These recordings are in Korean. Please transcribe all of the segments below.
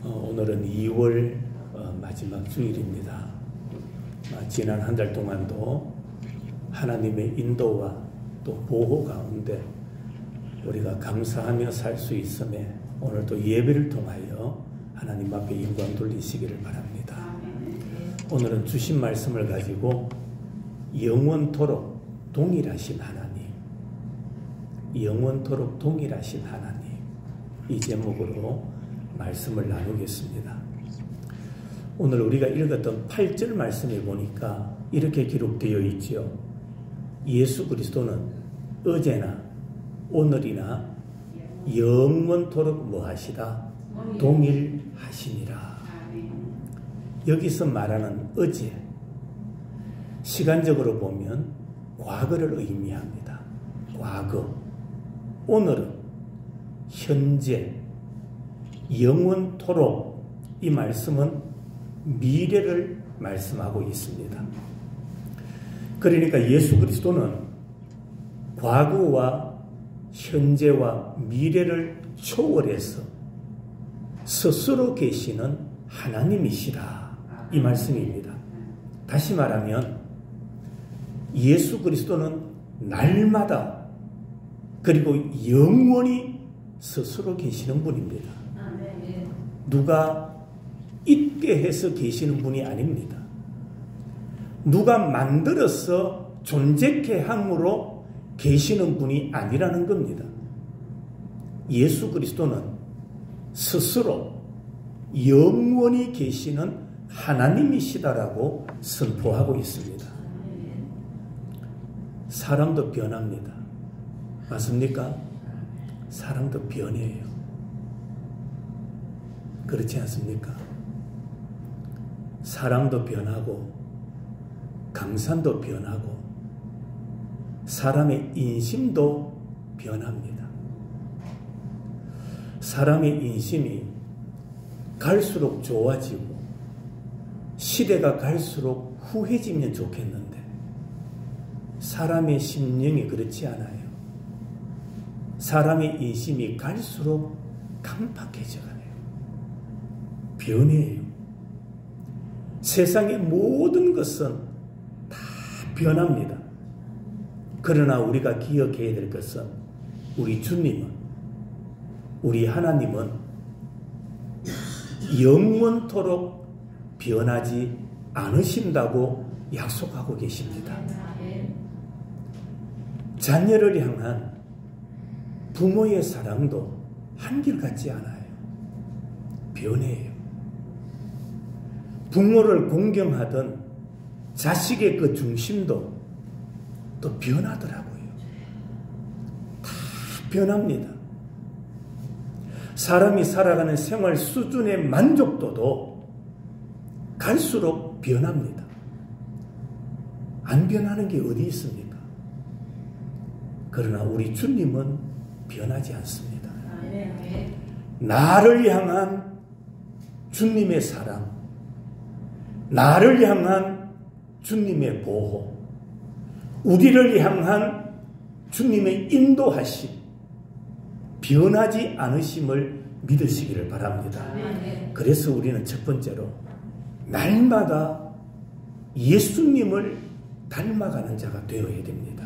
오늘은 2월 마지막 주일입니다. 지난 한 달 동안도 하나님의 인도와 또 보호 가운데 우리가 감사하며 살 수 있음에 오늘도 예배를 통하여 하나님 앞에 영광 돌리시기를 바랍니다. 오늘은 주신 말씀을 가지고 영원토록 동일하신 하나님, 영원토록 동일하신 하나님, 이 제목으로 말씀을 나누겠습니다. 오늘 우리가 읽었던 8절 말씀에 보니까 이렇게 기록되어 있죠. 예수 그리스도는 어제나 오늘이나 영원토록 뭐하시다? 동일하시니라. 여기서 말하는 어제, 시간적으로 보면 과거를 의미합니다. 과거. 오늘은 현재, 영원토록. 이 말씀은 미래를 말씀하고 있습니다. 그러니까 예수 그리스도는 과거와 현재와 미래를 초월해서 스스로 계시는 하나님이시다. 이 말씀입니다. 다시 말하면 예수 그리스도는 날마다 그리고 영원히 스스로 계시는 분입니다. 누가 있게 해서 계시는 분이 아닙니다. 누가 만들어서 존재케 함으로 계시는 분이 아니라는 겁니다. 예수 그리스도는 스스로 영원히 계시는 하나님이시다라고 선포하고 있습니다. 사람도 변합니다. 맞습니까? 사람도 변해요. 그렇지 않습니까? 사람도 변하고 강산도 변하고 사람의 인심도 변합니다. 사람의 인심이 갈수록 좋아지고 시대가 갈수록 후해지면 좋겠는데 사람의 심령이 그렇지 않아요. 사람의 인심이 갈수록 강팍해져가네요. 변해요. 세상의 모든 것은 다 변합니다. 그러나 우리가 기억해야 될 것은 우리 주님은, 우리 하나님은 영원토록 변하지 않으신다고 약속하고 계십니다. 자녀를 향한 부모의 사랑도 한결같지 않아요. 변해요. 부모를 공경하던 자식의 그 중심도 또 변하더라고요. 다 변합니다. 사람이 살아가는 생활 수준의 만족도도 갈수록 변합니다. 안 변하는 게 어디 있습니까? 그러나 우리 주님은 변하지 않습니다. 나를 향한 주님의 사랑, 나를 향한 주님의 보호, 우리를 향한 주님의 인도하심, 변하지 않으심을 믿으시기를 바랍니다. 그래서 우리는 첫 번째로 날마다 예수님을 닮아가는 자가 되어야 됩니다.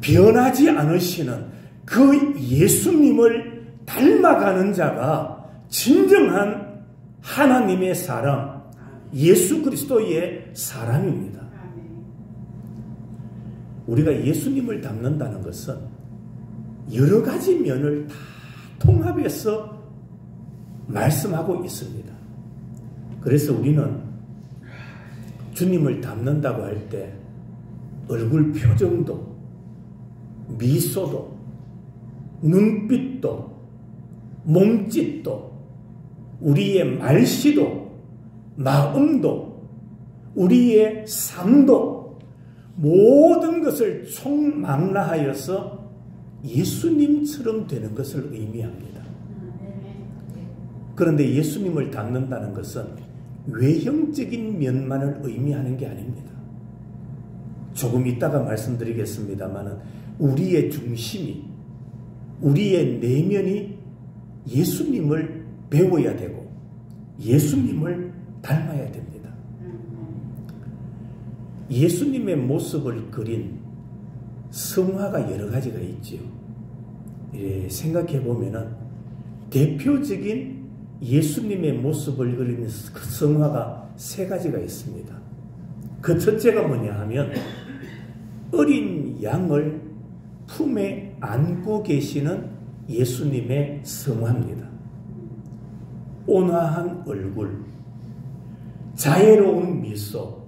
변하지 않으시는 그 예수님을 닮아가는 자가 진정한 하나님의 사람, 예수 그리스도의 사람입니다. 우리가 예수님을 닮는다는 것은 여러 가지 면을 다 통합해서 말씀하고 있습니다. 그래서 우리는 주님을 닮는다고 할 때 얼굴 표정도, 미소도, 눈빛도, 몸짓도, 우리의 말씨도, 마음도, 우리의 삶도 모든 것을 총망라하여서 예수님처럼 되는 것을 의미합니다. 그런데 예수님을 닮는다는 것은 외형적인 면만을 의미하는 게 아닙니다. 조금 이따가 말씀드리겠습니다만 우리의 중심이, 우리의 내면이 예수님을 배워야 되고 예수님을 닮아야 됩니다. 예수님의 모습을 그린 성화가 여러 가지가 있지요. 생각해 보면은 대표적인 예수님의 모습을 그리는 성화가 세 가지가 있습니다. 그 첫째가 뭐냐 하면 어린 양을 품에 안고 계시는 예수님의 성화입니다. 온화한 얼굴, 자애로운 미소,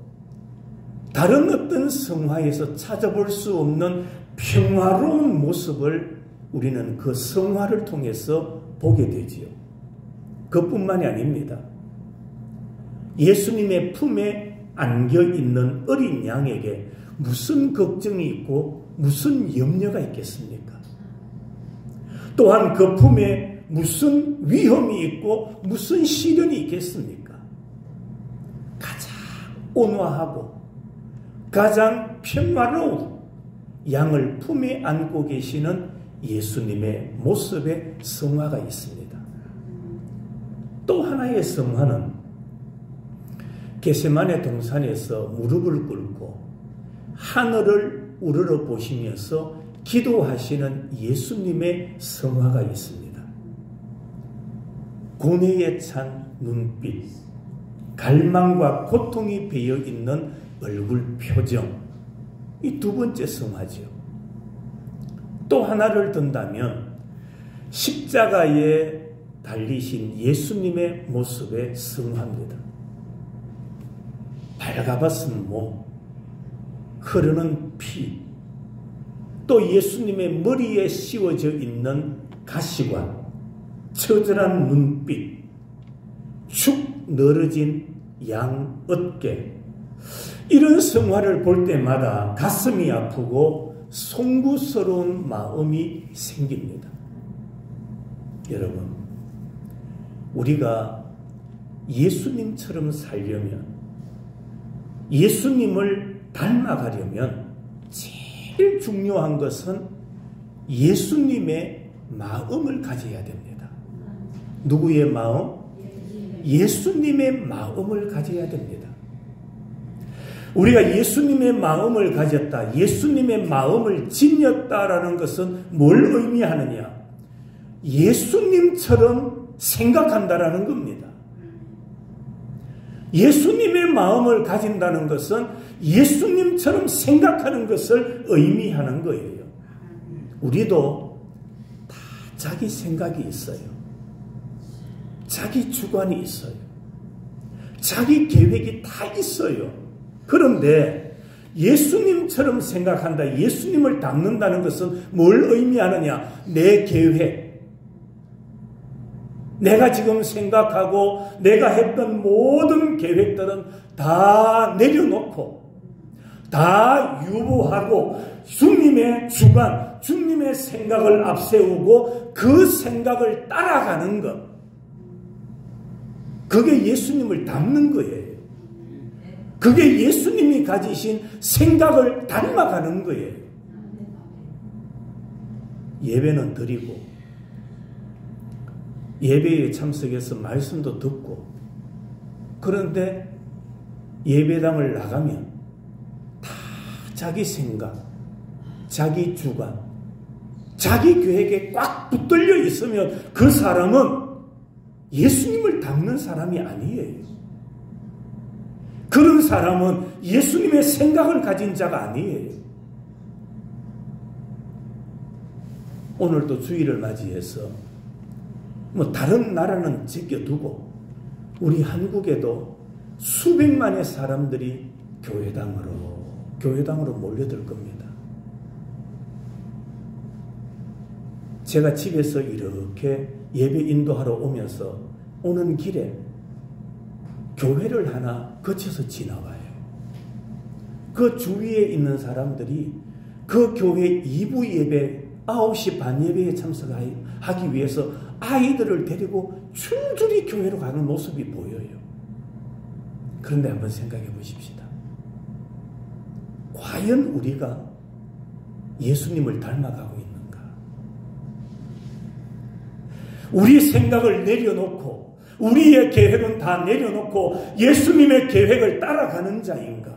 다른 어떤 성화에서 찾아볼 수 없는 평화로운 모습을 우리는 그 성화를 통해서 보게 되지요. 그뿐만이 아닙니다. 예수님의 품에 안겨 있는 어린 양에게 무슨 걱정이 있고 무슨 염려가 있겠습니까? 또한 그 품에 무슨 위험이 있고 무슨 시련이 있겠습니까? 가장 온화하고 가장 평화로운 양을 품에 안고 계시는 예수님의 모습의 성화가 있습니다. 또 하나의 성화는 겟세마네 동산에서 무릎을 꿇고 하늘을 우러러 보시면서 기도하시는 예수님의 성화가 있습니다. 고뇌에 찬 눈빛, 갈망과 고통이 배어있는 얼굴 표정, 이 두 번째 성화지요. 또 하나를 든다면 십자가에 달리신 예수님의 모습의 성화입니다. 발가벗은 몸, 흐르는 피, 또 예수님의 머리에 씌워져 있는 가시관, 처절한 눈빛, 축 늘어진 양 어깨, 이런 성화를 볼 때마다 가슴이 아프고 송구스러운 마음이 생깁니다. 여러분, 우리가 예수님처럼 살려면, 예수님을 닮아가려면 제일 중요한 것은 예수님의 마음을 가져야 됩니다. 누구의 마음? 예수님의 마음을 가져야 됩니다. 우리가 예수님의 마음을 가졌다, 예수님의 마음을 지녔다라는 것은 뭘 의미하느냐? 예수님처럼 생각한다라는 겁니다. 예수님의 마음을 가진다는 것은 예수님처럼 생각하는 것을 의미하는 거예요. 우리도 다 자기 생각이 있어요. 자기 주관이 있어요. 자기 계획이 다 있어요. 그런데 예수님처럼 생각한다, 예수님을 닮는다는 것은 뭘 의미하느냐? 내 계획, 내가 지금 생각하고 내가 했던 모든 계획들은 다 내려놓고 다 유보하고 주님의 주관, 주님의 생각을 앞세우고 그 생각을 따라가는 것, 그게 예수님을 닮는 거예요. 그게 예수님이 가지신 생각을 닮아가는 거예요. 예배는 드리고 예배에 참석해서 말씀도 듣고, 그런데 예배당을 나가면 다 자기 생각, 자기 주관, 자기 계획에 꽉 붙들려 있으면 그 사람은 예수님을 닮는 사람이 아니에요. 그런 사람은 예수님의 생각을 가진 자가 아니에요. 오늘도 주일을 맞이해서 다른 나라는 제껴두고 우리 한국에도 수백만의 사람들이 교회당으로 몰려들 겁니다. 제가 집에서 이렇게 예배 인도하러 오면서 오는 길에 교회를 하나 거쳐서 지나와요. 그 주위에 있는 사람들이 그 교회 2부 예배 9시 반 예배에 참석하기 위해서 아이들을 데리고 줄줄이 교회로 가는 모습이 보여요. 그런데 한번 생각해 보십시다. 과연 우리가 예수님을 닮아가고 있는가? 우리 생각을 내려놓고 우리의 계획은 다 내려놓고 예수님의 계획을 따라가는 자인가?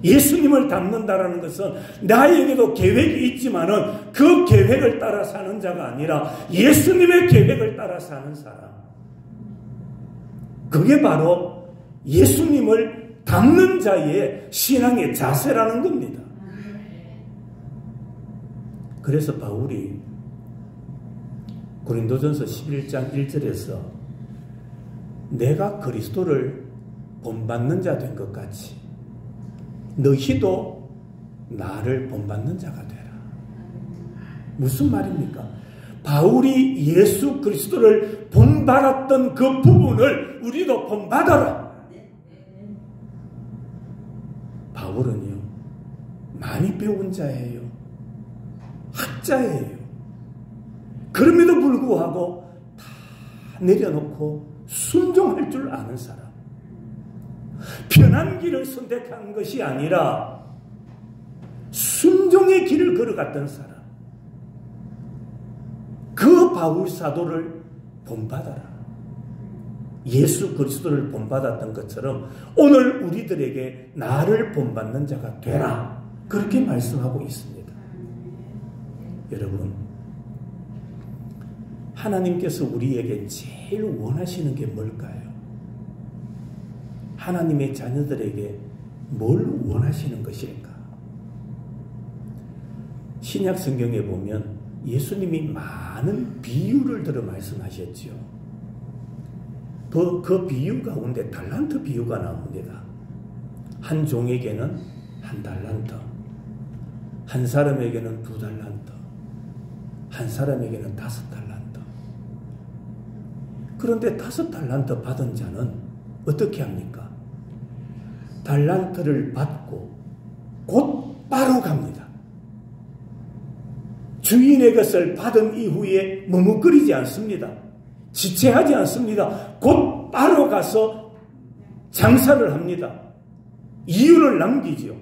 예수님을 닮는다라는 것은 나에게도 계획이 있지만은 그 계획을 따라 사는 자가 아니라 예수님의 계획을 따라 사는 사람. 그게 바로 예수님을 닮는 자의 신앙의 자세라는 겁니다. 그래서 바울이 고린도전서 11장 1절에서 내가 그리스도를 본받는 자 된 것 같이 너희도 나를 본받는 자가 되라. 무슨 말입니까? 바울이 예수 그리스도를 본받았던 그 부분을 우리도 본받아라. 바울은요, 많이 배운 자예요. 학자예요. 그럼에도 불구하고 다 내려놓고 순종할 줄 아는 사람. 편한 길을 선택한 것이 아니라 순종의 길을 걸어갔던 사람. 그 바울 사도를 본받아라. 예수 그리스도를 본받았던 것처럼 오늘 우리들에게 나를 본받는 자가 되라. 그렇게 말씀하고 있습니다. 여러분, 하나님께서 우리에게 제일 원하시는 게 뭘까요? 하나님의 자녀들에게 뭘 원하시는 것일까? 신약 성경에 보면 예수님이 많은 비유를 들어 말씀하셨지요. 그 비유 가운데 달란트 비유가 나옵니다. 한 종에게는 1달란트, 한 사람에게는 2달란트, 한 사람에게는 5달란트. 그런데 5달란트 받은 자는 어떻게 합니까? 달란트를 받고 곧바로 갑니다. 주인의 것을 받은 이후에 머뭇거리지 않습니다. 지체하지 않습니다. 곧바로 가서 장사를 합니다. 이유를 남기죠.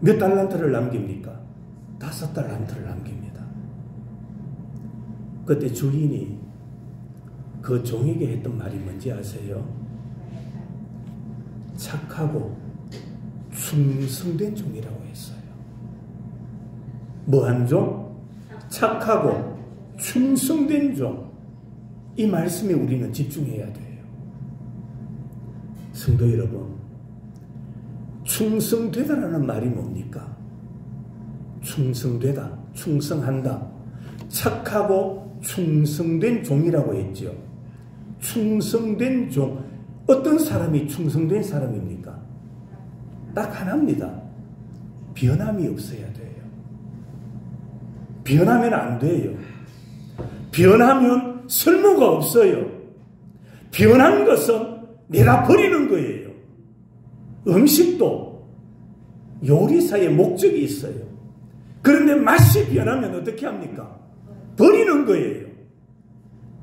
몇 달란트를 남깁니까? 5달란트를 남깁니다. 그때 주인이 그 종에게 했던 말이 뭔지 아세요? 착하고 충성된 종이라고 했어요. 뭐한 종? 착하고 충성된 종. 이 말씀에 우리는 집중해야 돼요. 성도 여러분, 충성되다라는 말이 뭡니까? 충성되다, 충성한다. 착하고 충성된 종이라고 했죠. 충성된 종. 어떤 사람이 충성된 사람입니까? 딱 하나입니다. 변함이 없어야 돼요. 변하면 안 돼요. 변하면 쓸모가 없어요. 변한 것은 내가 버리는 거예요. 음식도 요리사의 목적이 있어요. 그런데 맛이 변하면 어떻게 합니까? 버리는 거예요.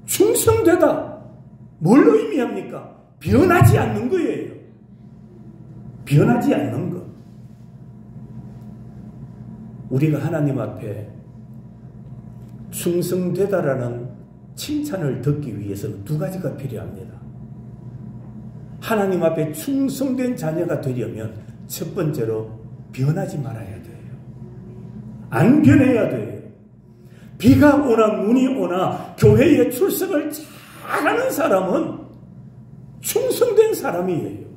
충성되다. 뭘 의미합니까? 변하지 않는 거예요. 변하지 않는 것. 우리가 하나님 앞에 충성되다라는 칭찬을 듣기 위해서는 2가지가 필요합니다. 하나님 앞에 충성된 자녀가 되려면 첫 번째로 변하지 말아야 돼요. 안 변해야 돼요. 비가 오나 눈이 오나 교회에 출석을 잘하는 사람은 충성된 사람이에요.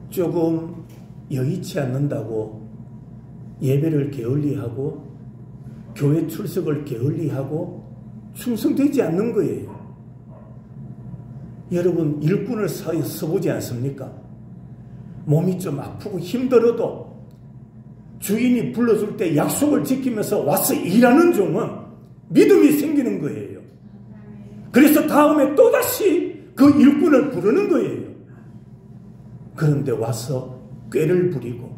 조금 여의치 않는다고 예배를 게을리하고 교회 출석을 게을리하고 충성되지 않는 거예요. 여러분, 일꾼을 서보지 않습니까? 몸이 좀 아프고 힘들어도 주인이 불러줄 때 약속을 지키면서 와서 일하는 종은 믿음이 생기는 거예요. 그래서 다음에 또다시 그 일꾼을 부르는 거예요. 그런데 와서 꾀를 부리고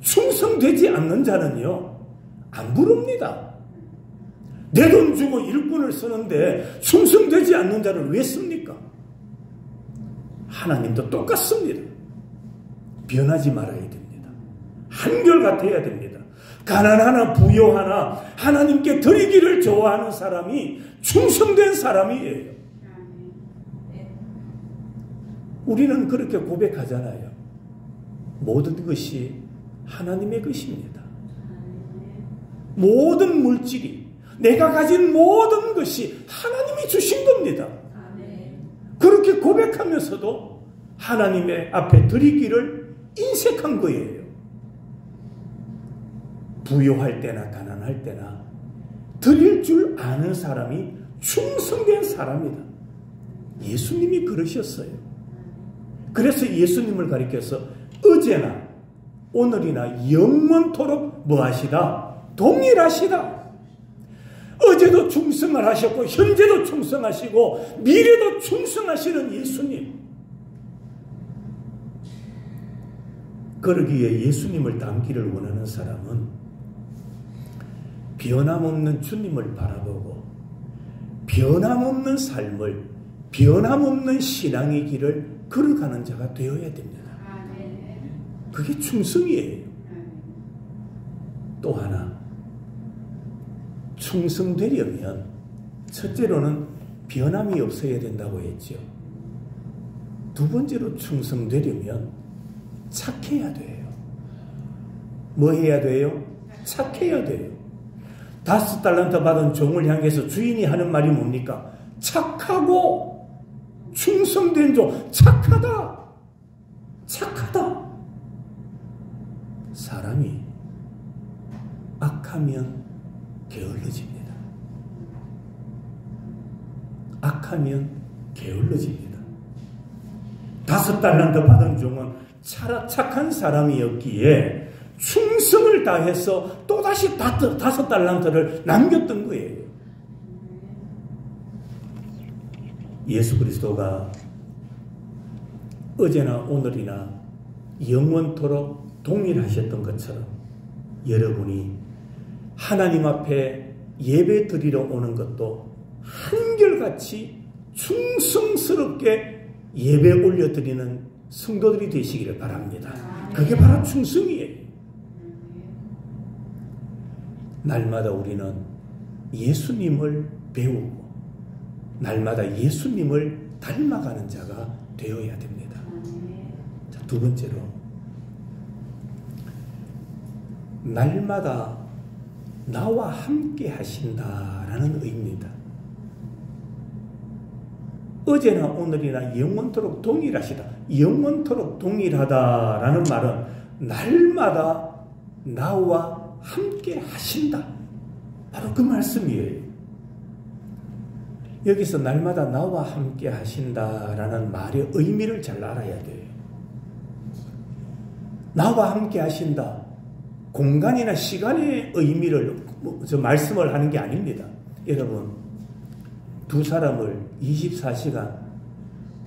충성되지 않는 자는요, 안 부릅니다. 내 돈 주고 일꾼을 쓰는데 충성되지 않는 자를 왜 씁니까? 하나님도 똑같습니다. 변하지 말아야 됩니다. 한결같아야 됩니다. 가난하나 부요하나 하나님께 드리기를 좋아하는 사람이 충성된 사람이에요. 우리는 그렇게 고백하잖아요. 모든 것이 하나님의 것입니다. 모든 물질이, 내가 가진 모든 것이 하나님이 주신 겁니다. 그렇게 고백하면서도 하나님의 앞에 드리기를 인색한 거예요. 부요할 때나 가난할 때나 드릴 줄 아는 사람이 충성된 사람이다. 예수님이 그러셨어요. 그래서 예수님을 가리켜서 어제나 오늘이나 영원토록 뭐하시다? 동일하시다. 어제도 충성을 하셨고 현재도 충성하시고 미래도 충성하시는 예수님. 그러기에 예수님을 닮기를 원하는 사람은 변함없는 주님을 바라보고 변함없는 삶을, 변함없는 신앙의 길을 걸어가는 자가 되어야 됩니다. 그게 충성이에요. 또 하나, 충성되려면 첫째로는 변함이 없어야 된다고 했죠. 두 번째로 충성되려면 착해야 돼요. 뭐 해야 돼요? 착해야 돼요. 5달란트 받은 종을 향해서 주인이 하는 말이 뭡니까? 착하고 충성된 종, 착하다. 착하다. 사람이 악하면 게을러집니다. 악하면 게을러집니다. 5달란트 받은 종은 착한 사람이었기에 충성을 다해서 또다시 5달란트를 남겼던 거예요. 예수 그리스도가 어제나 오늘이나 영원토록 동일하셨던 것처럼 여러분이 하나님 앞에 예배 드리러 오는 것도 한결같이 충성스럽게 예배 올려드리는 성도들이 되시기를 바랍니다. 그게 바로 충성이에요. 날마다 우리는 예수님을 배우고 날마다 예수님을 닮아가는 자가 되어야 됩니다. 자, 두 번째로 날마다 나와 함께 하신다라는 의미입니다. 어제나 오늘이나 영원토록 동일하시다. 영원토록 동일하다라는 말은 날마다 나와 함께 하신다. 바로 그 말씀이에요. 여기서 날마다 나와 함께 하신다라는 말의 의미를 잘 알아야 돼요. 나와 함께 하신다. 공간이나 시간의 의미를 말씀을 하는 게 아닙니다. 여러분, 두 사람을 24시간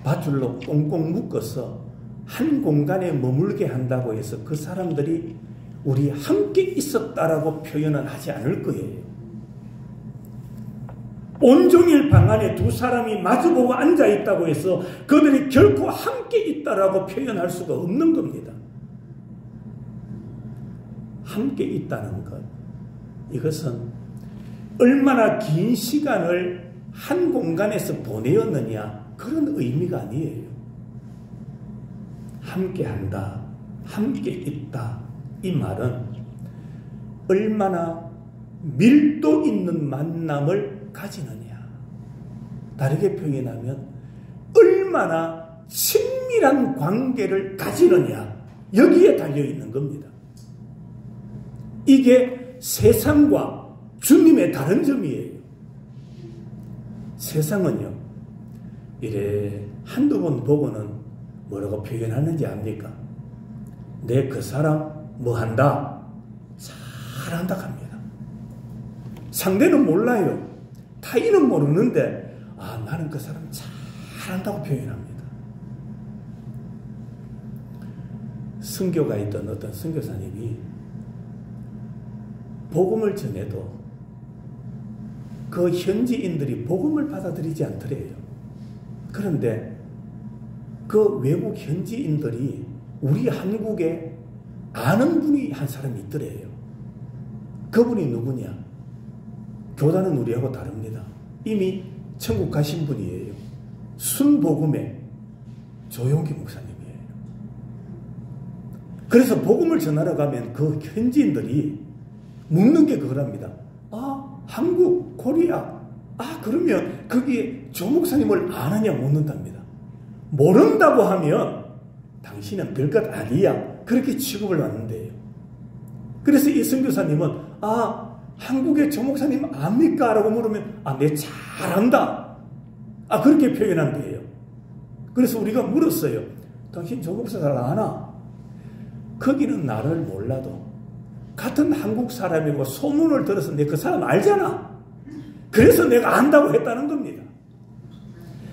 밧줄로 꽁꽁 묶어서 한 공간에 머물게 한다고 해서 그 사람들이 우리 함께 있었다라고 표현은 하지 않을 거예요. 온종일 방 안에 두 사람이 마주보고 앉아있다고 해서 그들이 결코 함께 있다라고 표현할 수가 없는 겁니다. 함께 있다는 것, 이것은 얼마나 긴 시간을 한 공간에서 보내었느냐 그런 의미가 아니에요. 함께 한다, 함께 있다, 이 말은 얼마나 밀도 있는 만남을 가지느냐, 다르게 표현하면 얼마나 친밀한 관계를 가지느냐, 여기에 달려있는 겁니다. 이게 세상과 주님의 다른 점이에요. 세상은요, 이래 한두 번 보고는 뭐라고 표현하는지 압니까? 내 그 사람 뭐 한다? 잘한다 합니다. 상대는 몰라요. 타인은 모르는데 나는 그 사람 잘한다고 표현합니다. 선교가 있던 어떤 선교사님이 복음을 전해도 그 현지인들이 복음을 받아들이지 않더래요. 그런데 그 외국 현지인들이 우리 한국에 아는 분이 한 사람이 있더래요. 그분이 누구냐? 교단은 우리하고 다릅니다. 이미 천국 가신 분이에요. 순복음의 조용기 목사님이에요. 그래서 복음을 전하러 가면 그 현지인들이 묻는 게 그거랍니다. 한국, 코리아. 그러면 거기에 조 목사님을 아느냐 묻는답니다. 모른다고 하면 당신은 별것 아니야. 그렇게 취급을 받는데요. 그래서 이 선교사님은 한국의 조 목사님 압니까? 라고 물으면 네 잘 안다. 그렇게 표현한대요. 그래서 우리가 물었어요. 당신 조 목사 잘 아나? 거기는 나를 몰라도 같은 한국 사람이고 소문을 들어서 내 그 사람 알잖아. 그래서 내가 안다고 했다는 겁니다.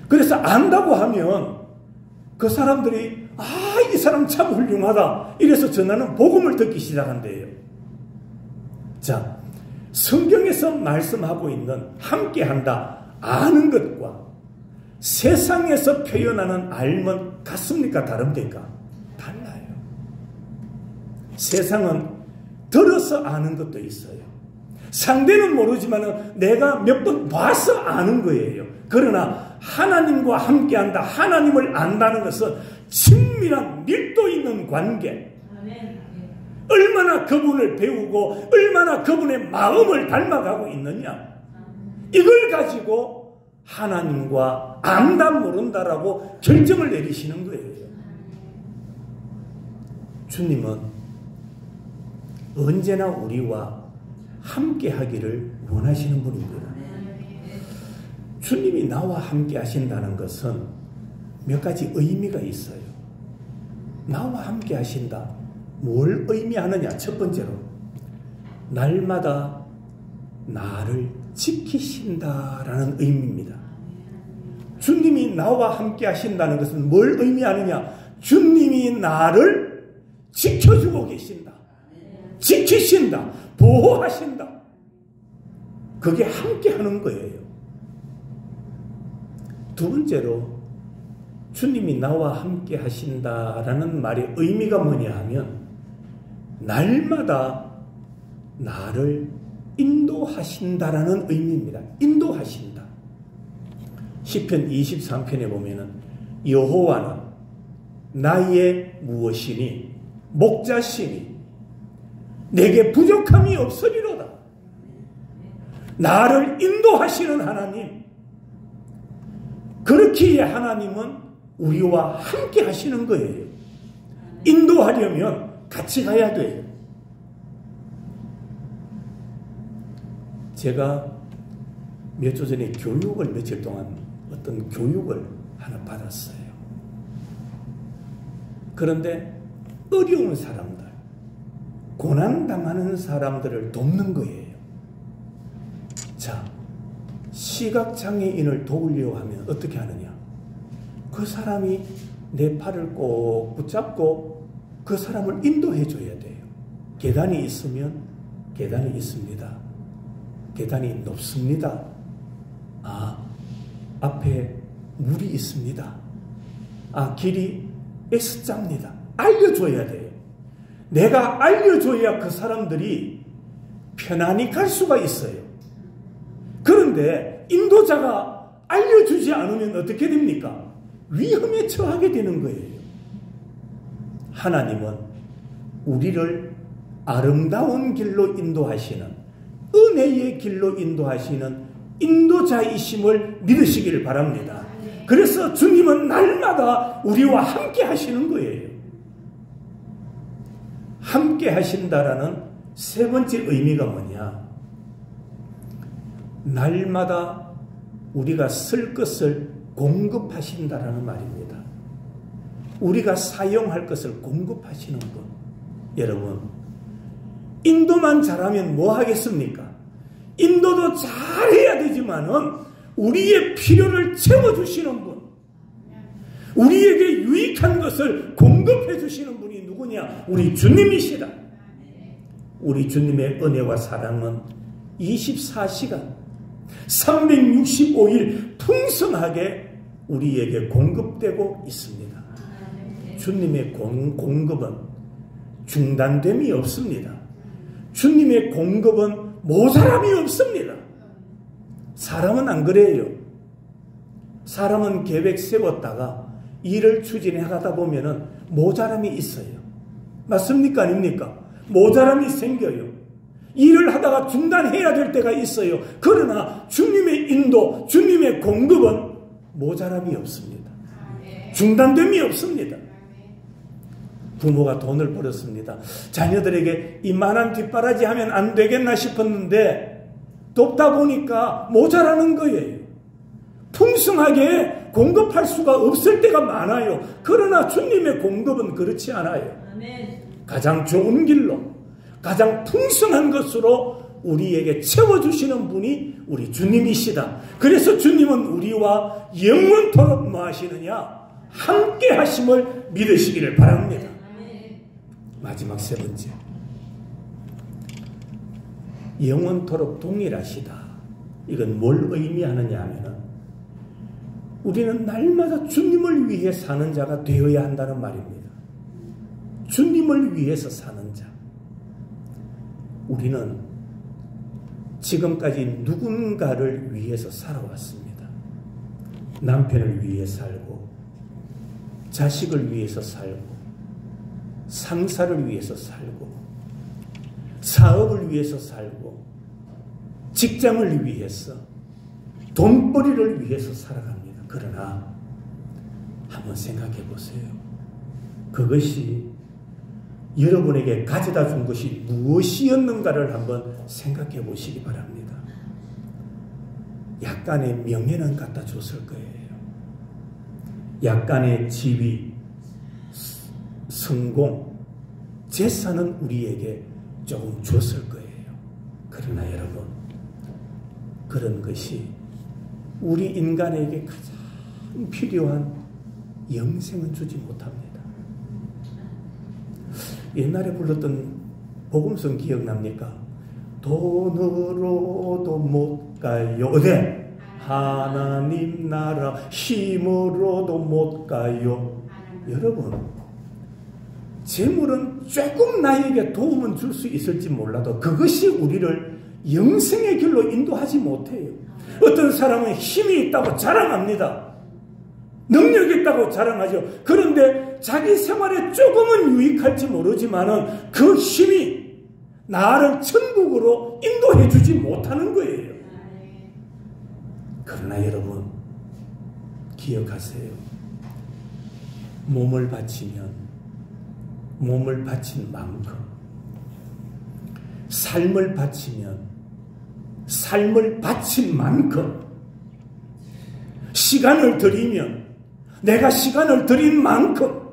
그래서 안다고 하면 그 사람들이 이 사람 참 훌륭하다. 이래서 전하는 복음을 듣기 시작한대요. 자, 성경에서 말씀하고 있는 함께한다, 아는 것과 세상에서 표현하는 알면 같습니까? 다릅니까? 달라요. 세상은 들어서 아는 것도 있어요. 상대는 모르지만 내가 몇 번 봐서 아는 거예요. 그러나 하나님과 함께한다, 하나님을 안다는 것은 친밀한 밀도 있는 관계. 얼마나 그분을 배우고 얼마나 그분의 마음을 닮아가고 있느냐, 이걸 가지고 하나님과 안다 모른다라고 결정을 내리시는 거예요. 주님은 언제나 우리와 함께 하기를 원하시는 분입니다. 주님이 나와 함께 하신다는 것은 몇 가지 의미가 있어요. 나와 함께 하신다. 뭘 의미하느냐? 첫 번째로 날마다 나를 지키신다라는 의미입니다. 주님이 나와 함께 하신다는 것은 뭘 의미하느냐? 주님이 나를 지켜주고 계신다. 지키신다. 보호하신다. 그게 함께 하는 거예요. 두 번째로 주님이 나와 함께 하신다라는 말의 의미가 뭐냐 하면 날마다 나를 인도하신다라는 의미입니다. 인도하신다. 시편 23편에 보면은 여호와는 나의 무엇이니 목자시니 내게 부족함이 없으리로다. 나를 인도하시는 하나님. 그렇기에 하나님은 우리와 함께 하시는 거예요. 인도하려면 같이 가야 돼요. 제가 몇 주 전에 교육을 며칠 동안 어떤 교육을 하나 받았어요. 그런데 어려운 사람들, 고난당하는 사람들을 돕는 거예요. 자, 시각장애인을 도우려고 하면 어떻게 하느냐? 그 사람이 내 팔을 꼭 붙잡고 그 사람을 인도해 줘야 돼요. 계단이 있으면 계단이 있습니다. 계단이 높습니다. 앞에 물이 있습니다. 길이 X자입니다. 알려줘야 돼요. 내가 알려줘야 그 사람들이 편안히 갈 수가 있어요. 그런데 인도자가 알려주지 않으면 어떻게 됩니까? 위험에 처하게 되는 거예요. 하나님은 우리를 아름다운 길로 인도하시는, 은혜의 길로 인도하시는 인도자이심을 믿으시기를 바랍니다. 그래서 주님은 날마다 우리와 함께 하시는 거예요. 함께 하신다라는 세 번째 의미가 뭐냐? 날마다 우리가 쓸 것을 공급하신다라는 말입니다. 우리가 사용할 것을 공급하시는 분. 여러분, 인도만 잘하면 뭐 하겠습니까? 인도도 잘해야 되지만은 우리의 필요를 채워주시는 분, 우리에게 유익한 것을 공급해 주시는 분이 누구냐? 우리 주님이시다. 우리 주님의 은혜와 사랑은 24시간 365일 풍성하게 우리에게 공급되고 있습니다. 주님의 공급은 중단됨이 없습니다. 주님의 공급은 모자람이 없습니다. 사람은 안 그래요. 사람은 계획 세웠다가 일을 추진해 가다 보면은 모자람이 있어요. 맞습니까? 아닙니까? 모자람이 생겨요. 일을 하다가 중단해야 될 때가 있어요. 그러나 주님의 인도, 주님의 공급은 모자람이 없습니다. 중단됨이 없습니다. 부모가 돈을 벌었습니다. 자녀들에게 이만한 뒷바라지 하면 안 되겠나 싶었는데 돕다 보니까 모자라는 거예요. 풍성하게 공급할 수가 없을 때가 많아요. 그러나 주님의 공급은 그렇지 않아요. 가장 좋은 길로, 가장 풍성한 것으로 우리에게 채워주시는 분이 우리 주님이시다. 그래서 주님은 우리와 영원토록 뭐 하시느냐? 함께 하심을 믿으시기를 바랍니다. 마지막 세 번째, 영원토록 동일하시다. 이건 뭘 의미하느냐 하면은 우리는 날마다 주님을 위해 사는 자가 되어야 한다는 말입니다. 주님을 위해서 사는 자. 우리는 지금까지 누군가를 위해서 살아왔습니다. 남편을 위해 살고, 자식을 위해서 살고, 상사를 위해서 살고, 사업을 위해서 살고, 직장을 위해서, 돈벌이를 위해서 살아갑니다. 그러나 한번 생각해 보세요. 그것이 여러분에게 가져다 준 것이 무엇이었는가를 한번 생각해 보시기 바랍니다. 약간의 명예는 갖다 줬을 거예요. 약간의 지위, 성공, 재산은 우리에게 조금 줬을 거예요. 그러나 여러분, 그런 것이 우리 인간에게 가장 필요한 영생은 주지 못합니다. 옛날에 불렀던 복음성 기억납니까? 돈으로도 못 가요. 네. 하나님 나라 힘으로도 못 가요. 여러분, 재물은 조금 나에게 도움은 줄 수 있을지 몰라도 그것이 우리를 영생의 길로 인도하지 못해요. 어떤 사람은 힘이 있다고 자랑합니다. 능력이 있다고 자랑하죠. 그런데 자기 생활에 조금은 유익할지 모르지만은 그 힘이 나를 천국으로 인도해 주지 못하는 거예요. 그러나 여러분, 기억하세요. 몸을 바치면 몸을 바친 만큼, 삶을 바치면 삶을 바친 만큼, 시간을 들이면 내가 시간을 들인 만큼,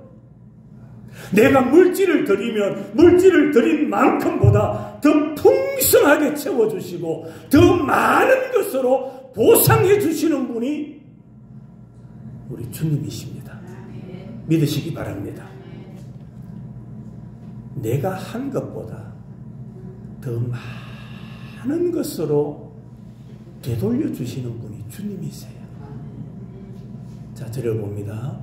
내가 물질을 들이면 물질을 들인 만큼보다 더 풍성하게 채워주시고 더 많은 것으로 보상해 주시는 분이 우리 주님이십니다. 믿으시기 바랍니다. 내가 한 것보다 더 많은 것으로 되돌려 주시는 분이 주님이세요. 자, 들어봅니다.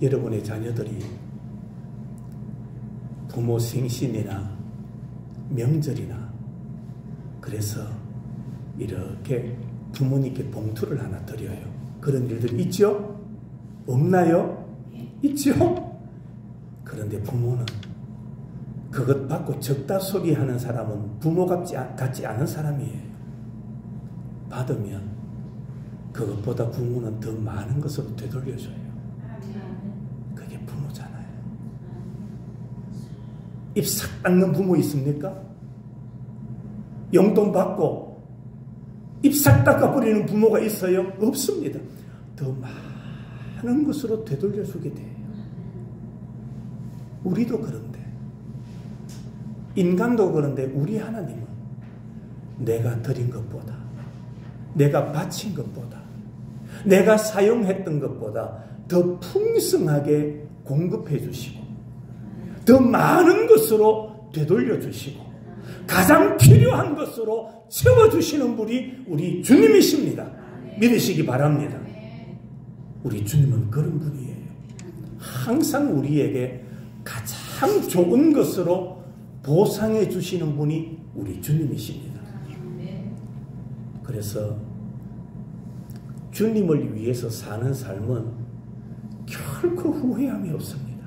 여러분의 자녀들이 부모 생신이나 명절이나 그래서 이렇게 부모님께 봉투를 하나 드려요. 그런 일들 있죠? 없나요? 있죠? 그런데 부모는 그것 받고 적다 소리 하는 사람은 부모 같지 않은 사람이에요. 받으면 그것보다 부모는 더 많은 것으로 되돌려줘요. 그게 부모잖아요. 입 싹 닦는 부모 있습니까? 용돈 받고 입 싹 닦아버리는 부모가 있어요? 없습니다. 더 많은 것으로 되돌려주게 돼요. 우리도 그런데, 인간도 그런데 우리 하나님은 내가 드린 것보다, 내가 바친 것보다, 내가 사용했던 것보다 더 풍성하게 공급해 주시고 더 많은 것으로 되돌려 주시고 가장 필요한 것으로 채워주시는 분이 우리 주님이십니다. 믿으시기 바랍니다. 우리 주님은 그런 분이에요. 항상 우리에게 가장 좋은 것으로 보상해 주시는 분이 우리 주님이십니다. 그래서 주님을 위해서 사는 삶은 결코 후회함이 없습니다.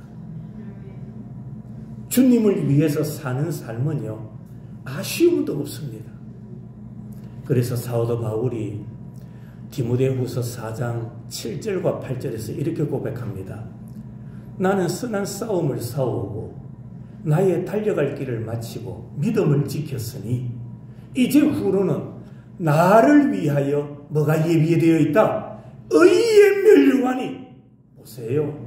주님을 위해서 사는 삶은요, 아쉬움도 없습니다. 그래서 사도 바울이 디모데후서 4장 7절과 8절에서 이렇게 고백합니다. 나는 선한 싸움을 싸우고 나의 달려갈 길을 마치고 믿음을 지켰으니 이제 후로는 나를 위하여 뭐가 예비되어 있다? 의의 면류관이. 보세요.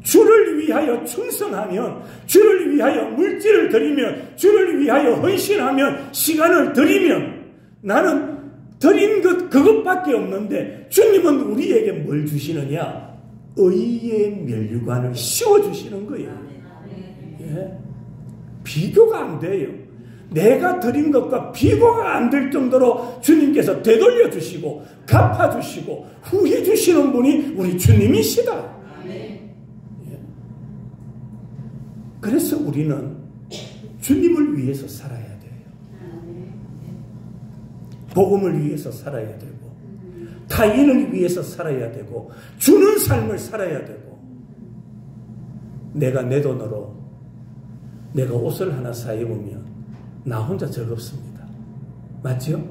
주를 위하여 충성하면, 주를 위하여 물질을 드리면, 주를 위하여 헌신하면, 시간을 드리면 나는 드린 것 그것밖에 없는데 주님은 우리에게 뭘 주시느냐? 의의 면류관을 씌워주시는 거예요. 예? 비교가 안 돼요. 내가 드린 것과 비교가 안 될 정도로 주님께서 되돌려 주시고 갚아 주시고 후해 주시는 분이 우리 주님이시다. 예. 그래서 우리는 주님을 위해서 살아야 돼요. 복음을 위해서 살아야 되고 타인을 위해서 살아야 되고 주는 삶을 살아야 되고 내가 내 돈으로 내가 옷을 하나 사 입으면 나 혼자 즐겁습니다. 맞죠?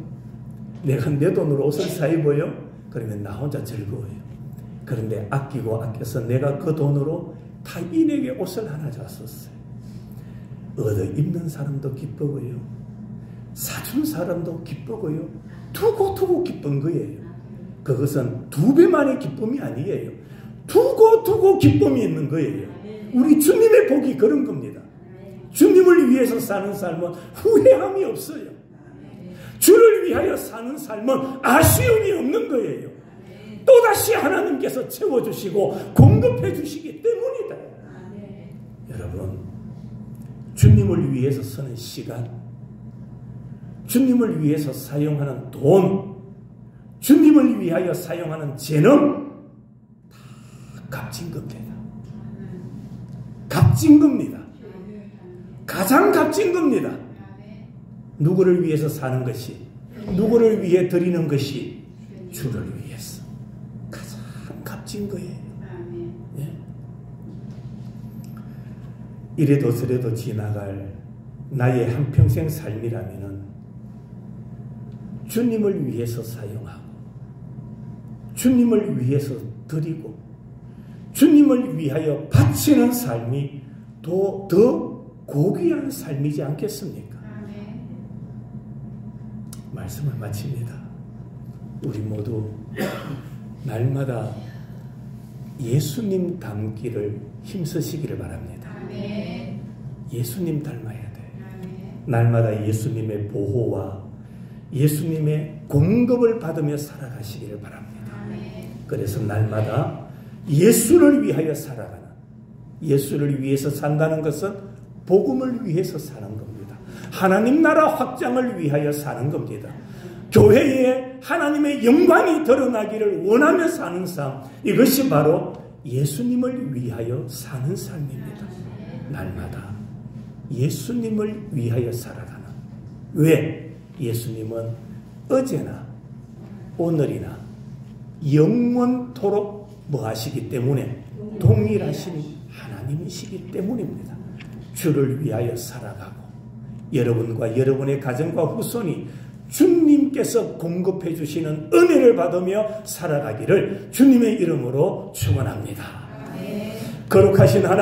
내가 내 돈으로 옷을 사 입어요? 그러면 나 혼자 즐거워요. 그런데 아끼고 아껴서 내가 그 돈으로 타인에게 옷을 하나 줬었어요. 얻어 입는 사람도 기쁘고요. 사준 사람도 기쁘고요. 두고 기쁜 거예요. 그것은 두 배만의 기쁨이 아니에요. 두고 기쁨이 있는 거예요. 우리 주님의 복이 그런 겁니다. 주님을 위해서 사는 삶은 후회함이 없어요. 주를 위하여 사는 삶은 아쉬움이 없는 거예요. 또다시 하나님께서 채워주시고 공급해 주시기 때문이다. 여러분, 주님을 위해서 쓰는 시간, 주님을 위해서 사용하는 돈, 주님을 위하여 사용하는 재능 다 값진 겁니다. 값진 겁니다. 가장 값진 겁니다. 누구를 위해서 사는 것이, 누구를 위해 드리는 것이 주를 위해서 가장 값진 거예요. 예? 이래도 저래도 지나갈 나의 한평생 삶이라면은 주님을 위해서 사용하고 주님을 위해서 드리고 주님을 위하여 바치는 삶이 더 고귀한 삶이지 않겠습니까? 말씀을 마칩니다. 우리 모두 날마다 예수님 닮기를 힘쓰시기를 바랍니다. 예수님 닮아야 돼요. 날마다 예수님의 보호와 예수님의 공급을 받으며 살아가시기를 바랍니다. 그래서 날마다 예수를 위하여 살아가는, 예수를 위해서 산다는 것은 복음을 위해서 사는 겁니다. 하나님 나라 확장을 위하여 사는 겁니다. 교회에 하나님의 영광이 드러나기를 원하며 사는 삶, 이것이 바로 예수님을 위하여 사는 삶입니다. 날마다 예수님을 위하여 살아가는. 왜? 예수님은 어제나 오늘이나 영원토록 뭐 하시기 때문에 동일하신 하나님이시기 때문입니다. 주를 위하여 살아가고 여러분과 여러분의 가정과 후손이 주님께서 공급해 주시는 은혜를 받으며 살아가기를 주님의 이름으로 축원합니다. 거룩하신 하나님,